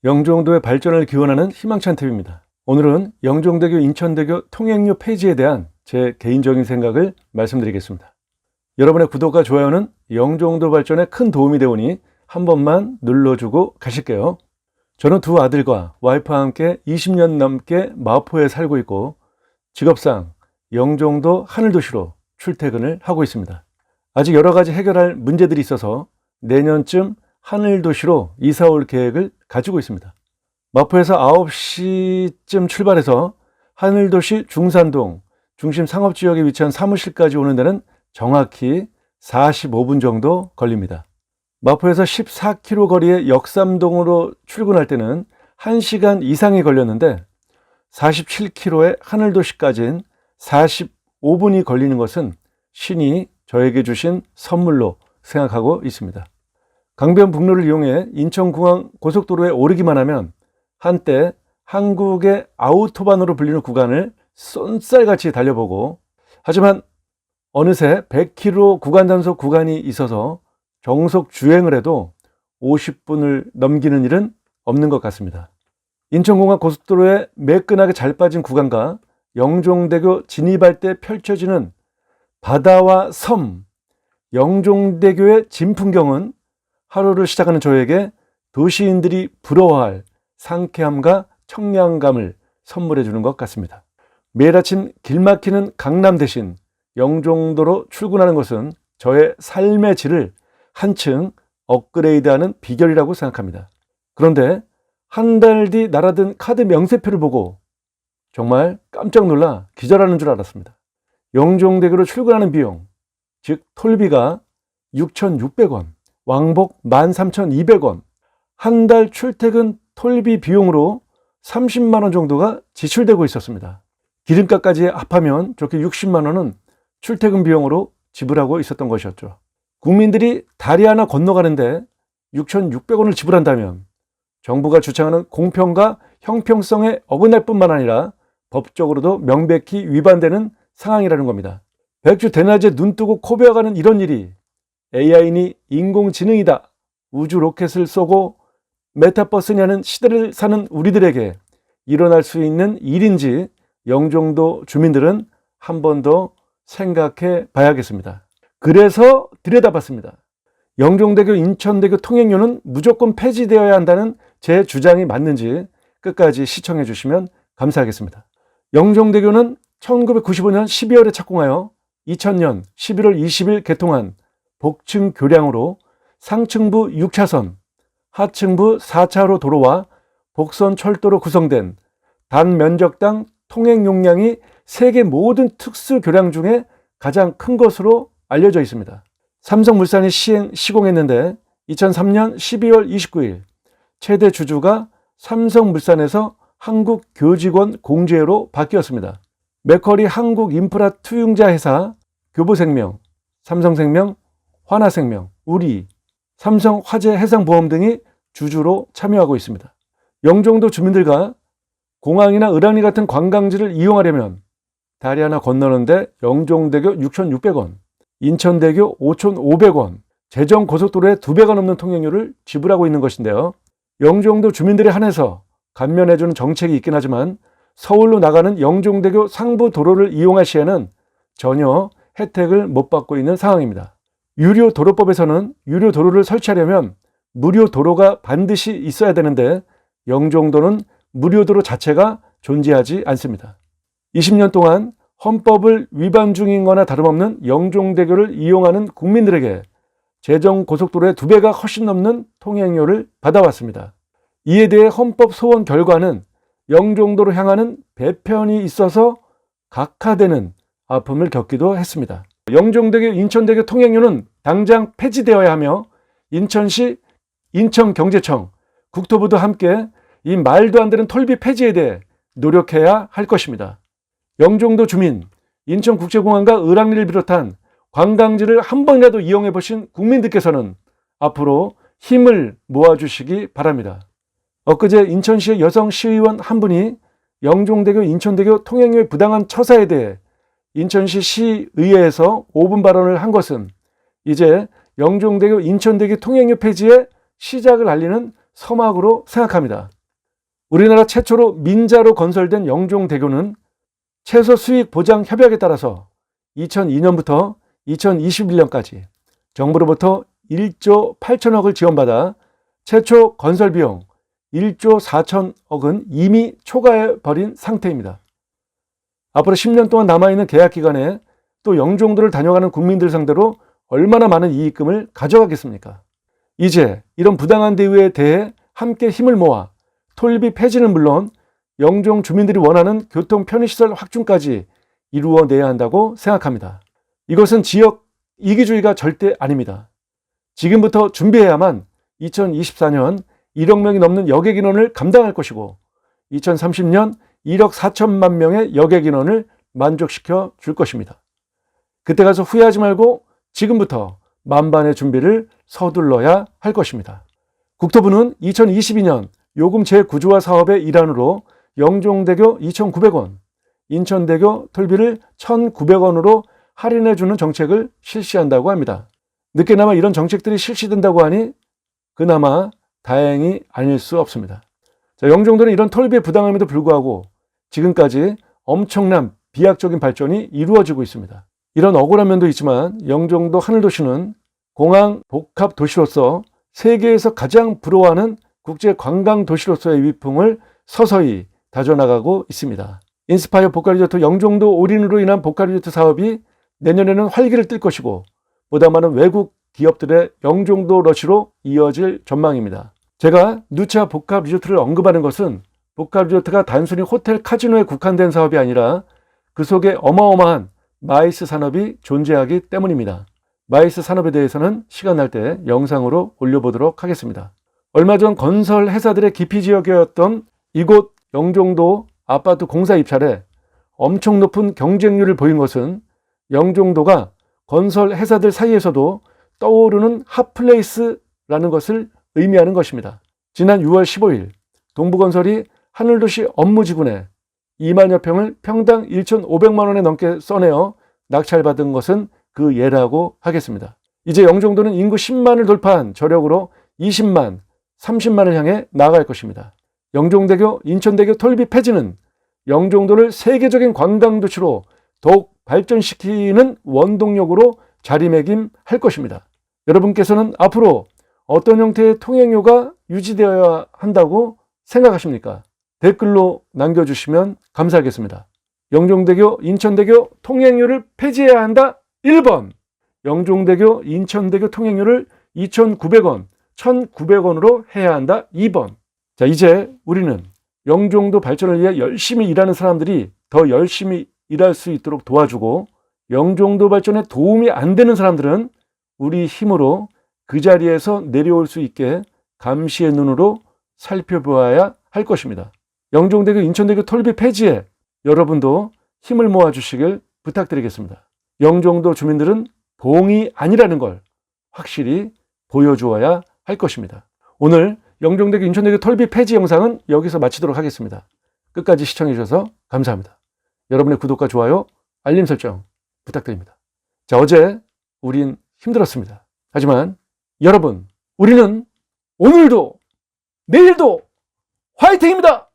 영종도의 발전을 기원하는 희망찬 팁입니다. 오늘은 영종대교 인천대교 통행료 폐지에 대한 제 개인적인 생각을 말씀드리겠습니다. 여러분의 구독과 좋아요는 영종도 발전에 큰 도움이 되오니 한 번만 눌러주고 가실게요. 저는 두 아들과 와이프와 함께 20년 넘게 마포에 살고 있고 직업상 영종도 하늘도시로 출퇴근을 하고 있습니다. 아직 여러 가지 해결할 문제들이 있어서 내년쯤 하늘도시로 이사 올 계획을 가지고 있습니다. 마포에서 9시쯤 출발해서 하늘도시 중산동 중심 상업지역에 위치한 사무실까지 오는 데는 정확히 45분 정도 걸립니다. 마포에서 14km 거리의 역삼동으로 출근할 때는 1시간 이상이 걸렸는데 47km의 하늘도시까지는 45분이 걸리는 것은 신이 저에게 주신 선물로 생각하고 있습니다. 강변북로를 이용해 인천공항 고속도로에 오르기만 하면 한때 한국의 아우토반으로 불리는 구간을 쏜살같이 달려보고, 하지만 어느새 100km 구간 단속 구간이 있어서 정속 주행을 해도 50분을 넘기는 일은 없는 것 같습니다. 인천공항 고속도로에 매끈하게 잘 빠진 구간과 영종대교 진입할 때 펼쳐지는 바다와 섬, 영종대교의 진풍경은 하루를 시작하는 저에게 도시인들이 부러워할 상쾌함과 청량감을 선물해 주는 것 같습니다. 매일 아침 길 막히는 강남 대신 영종도로 출근하는 것은 저의 삶의 질을 한층 업그레이드하는 비결이라고 생각합니다. 그런데 한 달 뒤 날아든 카드 명세표를 보고 정말 깜짝 놀라 기절하는 줄 알았습니다. 영종대교로 출근하는 비용, 즉 톨비가 6,600원, 왕복 13,200원, 한 달 출퇴근 톨비 비용으로 30만 원 정도가 지출되고 있었습니다. 기름값까지 합하면 좋게 60만 원은 출퇴근 비용으로 지불하고 있었던 것이었죠. 국민들이 다리 하나 건너가는데 6,600원을 지불한다면 정부가 주창하는 공평과 형평성에 어긋날 뿐만 아니라 법적으로도 명백히 위반되는 상황이라는 겁니다. 백주 대낮에 눈 뜨고 코 베어가는 이런 일이 AI니 인공지능이다, 우주 로켓을 쏘고 메타버스냐는 시대를 사는 우리들에게 일어날 수 있는 일인지 영종도 주민들은 한 번 더 생각해 봐야겠습니다. 그래서 들여다봤습니다. 영종대교 인천대교 통행료는 무조건 폐지되어야 한다는 제 주장이 맞는지 끝까지 시청해 주시면 감사하겠습니다. 영종대교는 1995년 12월에 착공하여 2000년 11월 20일 개통한 복층 교량으로 상층부 6차선, 하층부 4차로 도로와 복선 철도로 구성된 단 면적당 통행 용량이 세계 모든 특수 교량 중에 가장 큰 것으로 알려져 있습니다. 삼성물산이 시공했는데 2003년 12월 29일 최대 주주가 삼성물산에서 한국교직원 공제로 바뀌었습니다. 맥쿼리 한국인프라 투융자 회사 교보생명, 삼성생명, 환하생명, 우리, 삼성화재 해상보험 등이 주주로 참여하고 있습니다. 영종도 주민들과 공항이나 을왕리 같은 관광지를 이용하려면 다리 하나 건너는데 영종대교 6,600원, 인천대교 5,500원, 제정고속도로의 2배가 넘는 통행료를 지불하고 있는 것인데요. 영종도 주민들에 한해서 감면해주는 정책이 있긴 하지만 서울로 나가는 영종대교 상부 도로를 이용할 시에는 전혀 혜택을 못 받고 있는 상황입니다. 유료도로법에서는 유료도로를 설치하려면 무료도로가 반드시 있어야 되는데 영종도는 무료도로 자체가 존재하지 않습니다. 20년 동안 헌법을 위반 중인 거나 다름없는 영종대교를 이용하는 국민들에게 제정고속도로의 2배가 훨씬 넘는 통행료를 받아왔습니다. 이에 대해 헌법 소원 결과는 영종도로 향하는 배편이 있어서 각하되는 아픔을 겪기도 했습니다. 영종대교 인천대교 통행료는 당장 폐지되어야 하며 인천시, 인천경제청, 국토부도 함께 이 말도 안 되는 톨비 폐지에 대해 노력해야 할 것입니다. 영종도 주민, 인천국제공항과 을왕리를 비롯한 관광지를 한 번이라도 이용해 보신 국민들께서는 앞으로 힘을 모아주시기 바랍니다. 엊그제 인천시의 여성 시의원 한 분이 영종대교 인천대교 통행료의 부당한 처사에 대해 인천시 시의회에서 5분 발언을 한 것은 이제 영종대교 인천대교 통행료 폐지의 시작을 알리는 서막으로 생각합니다. 우리나라 최초로 민자로 건설된 영종대교는 채소 수익 보장 협약에 따라서 2002년부터 2021년까지 정부로부터 1조 8천억을 지원받아 최초 건설 비용 1조 4천억은 이미 초과해버린 상태입니다. 앞으로 10년 동안 남아있는 계약 기간에 또 영종도를 다녀가는 국민들 상대로 얼마나 많은 이익금을 가져가겠습니까? 이제 이런 부당한 대우에 대해 함께 힘을 모아 톨비 폐지는 물론 영종 주민들이 원하는 교통 편의시설 확충까지 이루어내야 한다고 생각합니다. 이것은 지역 이기주의가 절대 아닙니다. 지금부터 준비해야만 2024년 1억 명이 넘는 여객 인원을 감당할 것이고 2030년 1억 4천만 명의 여객 인원을 만족시켜 줄 것입니다. 그때 가서 후회하지 말고 지금부터 만반의 준비를 서둘러야 할 것입니다. 국토부는 2022년 요금 재구조화 사업의 일환으로 영종대교 2,900원, 인천대교 톨비를 1,900원으로 할인해주는 정책을 실시한다고 합니다. 늦게나마 이런 정책들이 실시된다고 하니 그나마 다행이 아닐 수 없습니다. 자, 영종도는 이런 톨비의 부당함에도 불구하고 지금까지 엄청난 비약적인 발전이 이루어지고 있습니다. 이런 억울한 면도 있지만 영종도 하늘도시는 공항 복합 도시로서 세계에서 가장 부러워하는 국제 관광 도시로서의 위풍을 서서히 다져나가고 있습니다. 인스파이어 복합리조트 영종도 올인으로 인한 복합리조트 사업이 내년에는 활기를 띨 것이고 보다 많은 외국 기업들의 영종도 러시로 이어질 전망입니다. 제가 누차 복합리조트를 언급하는 것은 복합리조트가 단순히 호텔 카지노에 국한된 사업이 아니라 그 속에 어마어마한 마이스 산업이 존재하기 때문입니다. 마이스 산업에 대해서는 시간 날 때 영상으로 올려보도록 하겠습니다. 얼마 전 건설 회사들의 기피 지역이었던 이곳 영종도 아파트 공사 입찰에 엄청 높은 경쟁률을 보인 것은 영종도가 건설 회사들 사이에서도 떠오르는 핫플레이스라는 것을 의미하는 것입니다. 지난 6월 15일 동부건설이 하늘도시 업무지구내 2만여 평을 평당 1,500만 원에 넘게 써내어 낙찰받은 것은 그 예라고 하겠습니다. 이제 영종도는 인구 10만을 돌파한 저력으로 20만, 30만을 향해 나아갈 것입니다. 영종대교, 인천대교 톨비 폐지는 영종도를 세계적인 관광도시로 더욱 발전시키는 원동력으로 자리매김할 것입니다. 여러분께서는 앞으로 어떤 형태의 통행료가 유지되어야 한다고 생각하십니까? 댓글로 남겨주시면 감사하겠습니다. 영종대교, 인천대교 통행료를 폐지해야 한다. 1번. 영종대교, 인천대교 통행료를 2,900원, 1,900원으로 해야 한다. 2번. 자, 이제 우리는 영종도 발전을 위해 열심히 일하는 사람들이 더 열심히 일할 수 있도록 도와주고 영종도 발전에 도움이 안 되는 사람들은 우리 힘으로 그 자리에서 내려올 수 있게 감시의 눈으로 살펴보아야 할 것입니다. 영종대교, 인천대교 톨비 폐지에 여러분도 힘을 모아주시길 부탁드리겠습니다. 영종도 주민들은 봉이 아니라는 걸 확실히 보여주어야 할 것입니다. 오늘 영종대교, 인천대교 톨비 폐지 영상은 여기서 마치도록 하겠습니다. 끝까지 시청해 주셔서 감사합니다. 여러분의 구독과 좋아요, 알림 설정 부탁드립니다. 자, 어제 우린 힘들었습니다. 하지만 여러분, 우리는 오늘도 내일도 화이팅입니다!